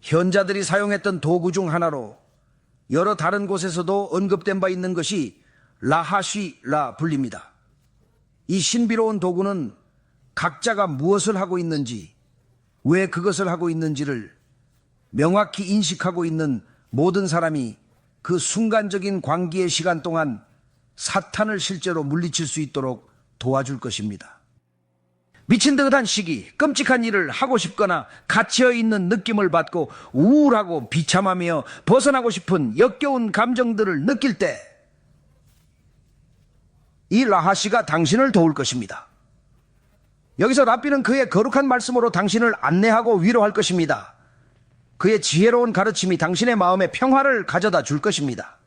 현자들이 사용했던 도구 중 하나로 여러 다른 곳에서도 언급된 바 있는 것이 라하쉬라 불립니다. 이 신비로운 도구는 각자가 무엇을 하고 있는지, 왜 그것을 하고 있는지를 명확히 인식하고 있는 모든 사람이 그 순간적인 광기의 시간 동안 사탄을 실제로 물리칠 수 있도록 도와줄 것입니다. 미친 듯한 시기, 끔찍한 일을 하고 싶거나 갇혀 있는 느낌을 받고 우울하고 비참하며 벗어나고 싶은 역겨운 감정들을 느낄 때 이 라하시가 당신을 도울 것입니다. 여기서 랍비는 그의 거룩한 말씀으로 당신을 안내하고 위로할 것입니다. 그의 지혜로운 가르침이 당신의 마음에 평화를 가져다 줄 것입니다.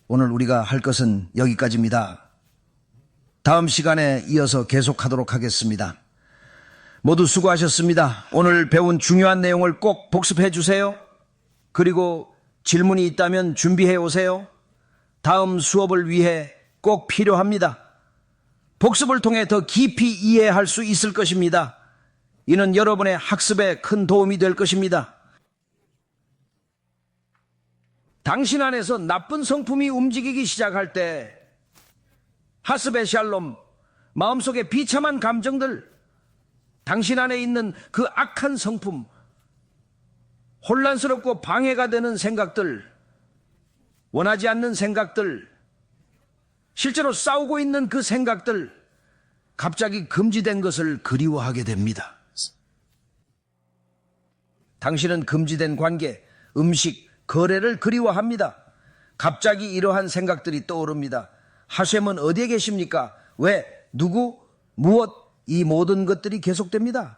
오늘 우리가 할 것은 여기까지입니다. 다음 시간에 이어서 계속하도록 하겠습니다. 모두 수고하셨습니다. 오늘 배운 중요한 내용을 꼭 복습해 주세요. 그리고 질문이 있다면 준비해 오세요. 다음 수업을 위해 꼭 필요합니다. 복습을 통해 더 깊이 이해할 수 있을 것입니다. 이는 여러분의 학습에 큰 도움이 될 것입니다. 당신 안에서 나쁜 성품이 움직이기 시작할 때 하스베 샬롬, 마음속에 비참한 감정들, 당신 안에 있는 그 악한 성품, 혼란스럽고 방해가 되는 생각들, 원하지 않는 생각들, 실제로 싸우고 있는 그 생각들, 갑자기 금지된 것을 그리워하게 됩니다. 당신은 금지된 관계, 음식, 거래를 그리워합니다. 갑자기 이러한 생각들이 떠오릅니다. 하셴은 어디에 계십니까? 왜? 누구? 무엇? 이 모든 것들이 계속됩니다.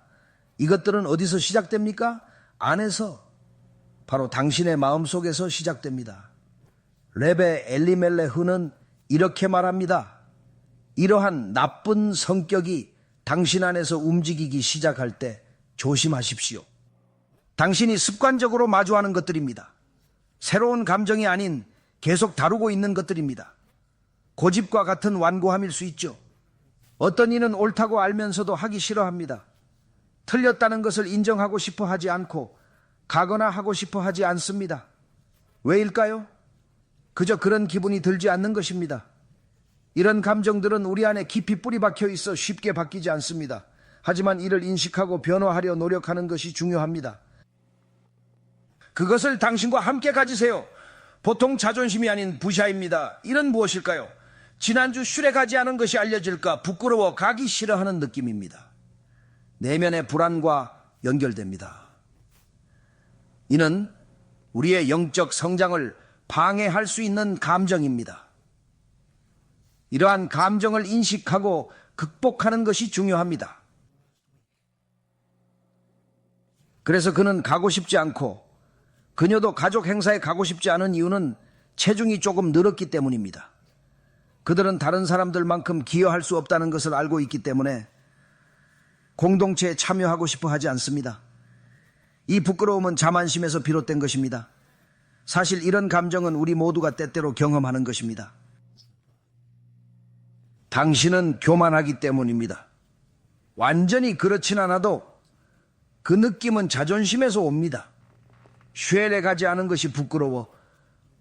이것들은 어디서 시작됩니까? 안에서, 바로 당신의 마음속에서 시작됩니다. 레베 엘리멜레흐는 이렇게 말합니다. 이러한 나쁜 성격이 당신 안에서 움직이기 시작할 때 조심하십시오. 당신이 습관적으로 마주하는 것들입니다. 새로운 감정이 아닌 계속 다루고 있는 것들입니다. 고집과 같은 완고함일 수 있죠. 어떤 이는 옳다고 알면서도 하기 싫어합니다. 틀렸다는 것을 인정하고 싶어 하지 않고 가거나 하고 싶어 하지 않습니다. 왜일까요? 그저 그런 기분이 들지 않는 것입니다. 이런 감정들은 우리 안에 깊이 뿌리 박혀 있어 쉽게 바뀌지 않습니다. 하지만 이를 인식하고 변화하려 노력하는 것이 중요합니다. 그것을 당신과 함께 가지세요. 보통 자존심이 아닌 부샤입니다. 이는 무엇일까요? 지난주 슐에 가지 않은 것이 알려질까 부끄러워 가기 싫어하는 느낌입니다. 내면의 불안과 연결됩니다. 이는 우리의 영적 성장을 방해할 수 있는 감정입니다. 이러한 감정을 인식하고 극복하는 것이 중요합니다. 그래서 그는 가고 싶지 않고 그녀도 가족 행사에 가고 싶지 않은 이유는 체중이 조금 늘었기 때문입니다. 그들은 다른 사람들만큼 기여할 수 없다는 것을 알고 있기 때문에 공동체에 참여하고 싶어 하지 않습니다. 이 부끄러움은 자만심에서 비롯된 것입니다. 사실 이런 감정은 우리 모두가 때때로 경험하는 것입니다. 당신은 교만하기 때문입니다. 완전히 그렇진 않아도 그 느낌은 자존심에서 옵니다. 쉘에 가지 않은 것이 부끄러워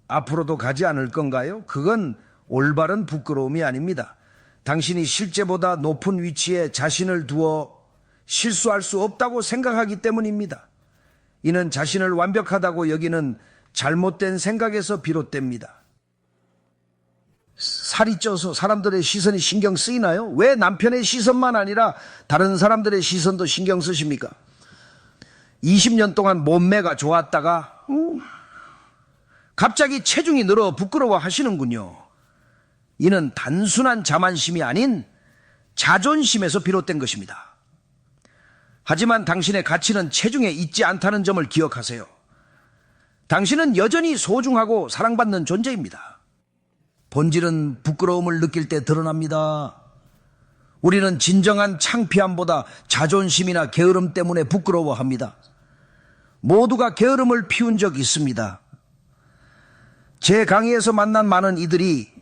앞으로도 가지 않을 건가요? 그건 올바른 부끄러움이 아닙니다. 당신이 실제보다 높은 위치에 자신을 두어 실수할 수 없다고 생각하기 때문입니다. 이는 자신을 완벽하다고 여기는 잘못된 생각에서 비롯됩니다. 살이 쪄서 사람들의 시선이 신경 쓰이나요? 왜 남편의 시선만 아니라 다른 사람들의 시선도 신경 쓰십니까? 20년 동안 몸매가 좋았다가 갑자기 체중이 늘어 부끄러워 하시는군요. 이는 단순한 자만심이 아닌 자존심에서 비롯된 것입니다. 하지만 당신의 가치는 체중에 있지 않다는 점을 기억하세요. 당신은 여전히 소중하고 사랑받는 존재입니다. 본질은 부끄러움을 느낄 때 드러납니다. 우리는 진정한 창피함보다 자존심이나 게으름 때문에 부끄러워합니다. 모두가 게으름을 피운 적이 있습니다. 제 강의에서 만난 많은 이들이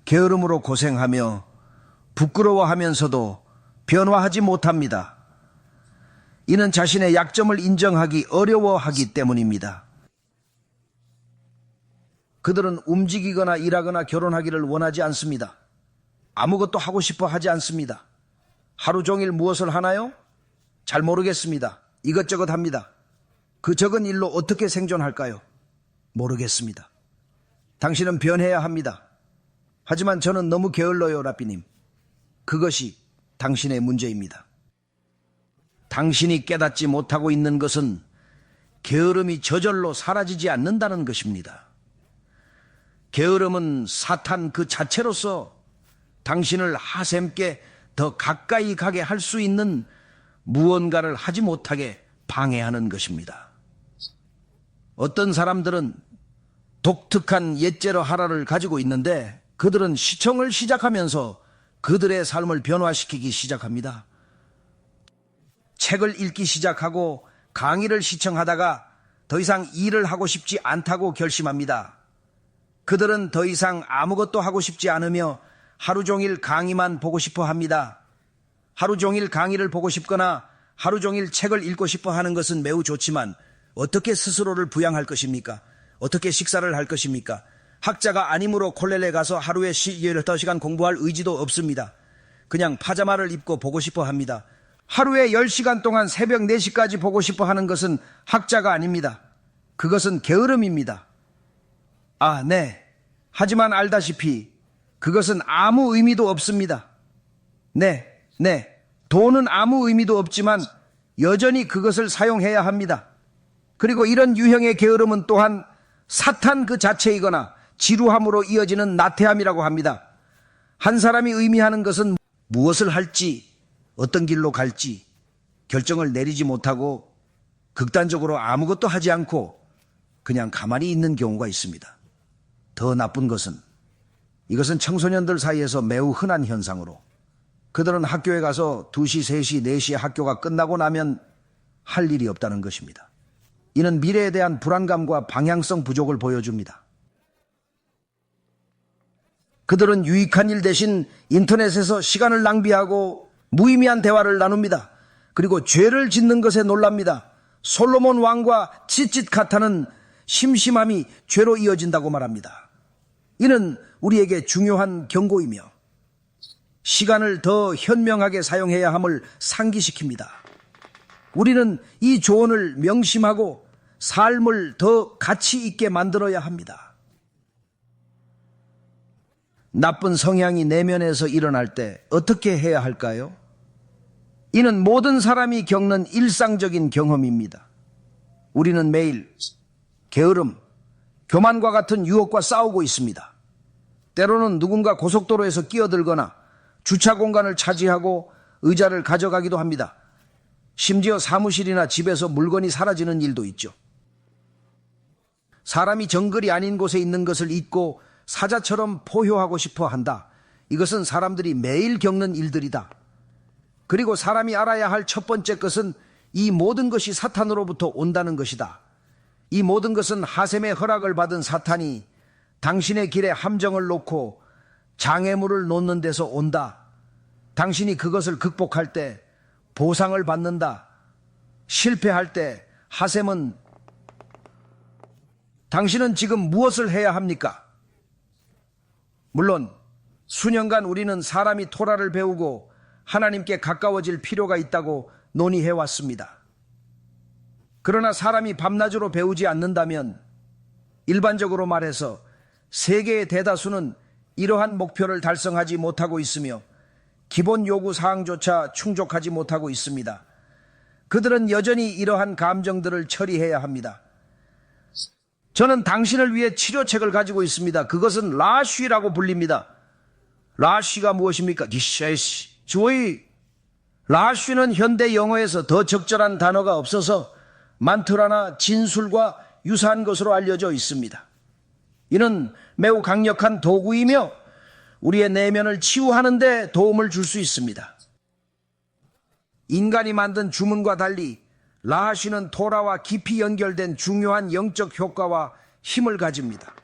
게으름으로 고생하며 부끄러워하면서도 변화하지 못합니다. 이는 자신의 약점을 인정하기 어려워하기 때문입니다. 그들은 움직이거나 일하거나 결혼하기를 원하지 않습니다. 아무것도 하고 싶어 하지 않습니다. 하루 종일 무엇을 하나요? 잘 모르겠습니다. 이것저것 합니다. 그 적은 일로 어떻게 생존할까요? 모르겠습니다. 당신은 변해야 합니다. 하지만 저는 너무 게을러요, 라삐님. 그것이 당신의 문제입니다. 당신이 깨닫지 못하고 있는 것은 게으름이 저절로 사라지지 않는다는 것입니다. 게으름은 사탄 그 자체로서 당신을 하샘께 더 가까이 가게 할 수 있는 무언가를 하지 못하게 방해하는 것입니다. 어떤 사람들은 독특한 옛제로 하라를 가지고 있는데 그들은 시청을 시작하면서 그들의 삶을 변화시키기 시작합니다. 책을 읽기 시작하고 강의를 시청하다가 더 이상 일을 하고 싶지 않다고 결심합니다. 그들은 더 이상 아무것도 하고 싶지 않으며 하루 종일 강의만 보고 싶어 합니다. 하루 종일 강의를 보고 싶거나 하루 종일 책을 읽고 싶어 하는 것은 매우 좋지만 어떻게 스스로를 부양할 것입니까? 어떻게 식사를 할 것입니까? 학자가 아니므로 콜렐에 가서 하루에 18시간 공부할 의지도 없습니다. 그냥 파자마를 입고 보고 싶어 합니다. 하루에 10시간 동안 새벽 4시까지 보고 싶어 하는 것은 학자가 아닙니다. 그것은 게으름입니다. 아, 네. 하지만 알다시피 그것은 아무 의미도 없습니다. 네. 돈은 아무 의미도 없지만 여전히 그것을 사용해야 합니다. 그리고 이런 유형의 게으름은 또한 사탄 그 자체이거나 지루함으로 이어지는 나태함이라고 합니다. 한 사람이 의미하는 것은 무엇을 할지, 어떤 길로 갈지 결정을 내리지 못하고 극단적으로 아무것도 하지 않고 그냥 가만히 있는 경우가 있습니다. 더 나쁜 것은 이것은 청소년들 사이에서 매우 흔한 현상으로 그들은 학교에 가서 2시, 3시, 4시에 학교가 끝나고 나면 할 일이 없다는 것입니다. 이는 미래에 대한 불안감과 방향성 부족을 보여줍니다. 그들은 유익한 일 대신 인터넷에서 시간을 낭비하고 무의미한 대화를 나눕니다. 그리고 죄를 짓는 것에 놀랍니다. 솔로몬 왕과 칫칫카타는 심심함이 죄로 이어진다고 말합니다. 이는 우리에게 중요한 경고이며 시간을 더 현명하게 사용해야 함을 상기시킵니다. 우리는 이 조언을 명심하고 삶을 더 가치 있게 만들어야 합니다. 나쁜 성향이 내면에서 일어날 때 어떻게 해야 할까요? 이는 모든 사람이 겪는 일상적인 경험입니다. 우리는 매일 게으름, 교만과 같은 유혹과 싸우고 있습니다. 때로는 누군가 고속도로에서 끼어들거나 주차 공간을 차지하고 의자를 가져가기도 합니다. 심지어 사무실이나 집에서 물건이 사라지는 일도 있죠. 사람이 정글이 아닌 곳에 있는 것을 잊고 사자처럼 포효하고 싶어 한다. 이것은 사람들이 매일 겪는 일들이다. 그리고 사람이 알아야 할 첫 번째 것은 이 모든 것이 사탄으로부터 온다는 것이다. 이 모든 것은 하셈의 허락을 받은 사탄이 당신의 길에 함정을 놓고 장애물을 놓는 데서 온다. 당신이 그것을 극복할 때 보상을 받는다. 실패할 때 하셈은 당신은 지금 무엇을 해야 합니까? 물론 수년간 우리는 사람이 토라를 배우고 하나님께 가까워질 필요가 있다고 논의해 왔습니다. 그러나 사람이 밤낮으로 배우지 않는다면 일반적으로 말해서 세계의 대다수는 이러한 목표를 달성하지 못하고 있으며 기본 요구 사항조차 충족하지 못하고 있습니다. 그들은 여전히 이러한 감정들을 처리해야 합니다. 저는 당신을 위해 치료책을 가지고 있습니다. 그것은 라쉬라고 불립니다. 라쉬가 무엇입니까? 디쉐시, 주의. 라쉬는 현대 영어에서 더 적절한 단어가 없어서 만트라나 진술과 유사한 것으로 알려져 있습니다. 이는 매우 강력한 도구이며 우리의 내면을 치유하는 데 도움을 줄 수 있습니다. 인간이 만든 주문과 달리 라하시는 토라와 깊이 연결된 중요한 영적 효과와 힘을 가집니다.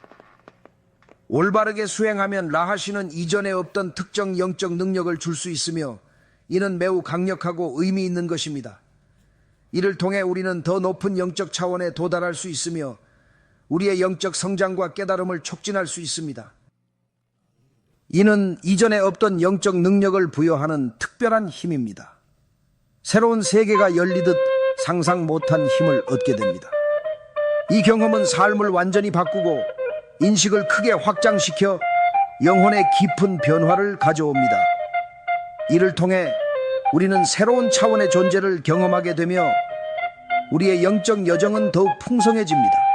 올바르게 수행하면 라하시는 이전에 없던 특정 영적 능력을 줄 수 있으며 이는 매우 강력하고 의미 있는 것입니다. 이를 통해 우리는 더 높은 영적 차원에 도달할 수 있으며 우리의 영적 성장과 깨달음을 촉진할 수 있습니다. 이는 이전에 없던 영적 능력을 부여하는 특별한 힘입니다. 새로운 세계가 열리듯 상상 못한 힘을 얻게 됩니다. 이 경험은 삶을 완전히 바꾸고 인식을 크게 확장시켜 영혼의 깊은 변화를 가져옵니다. 이를 통해 우리는 새로운 차원의 존재를 경험하게 되며 우리의 영적 여정은 더욱 풍성해집니다.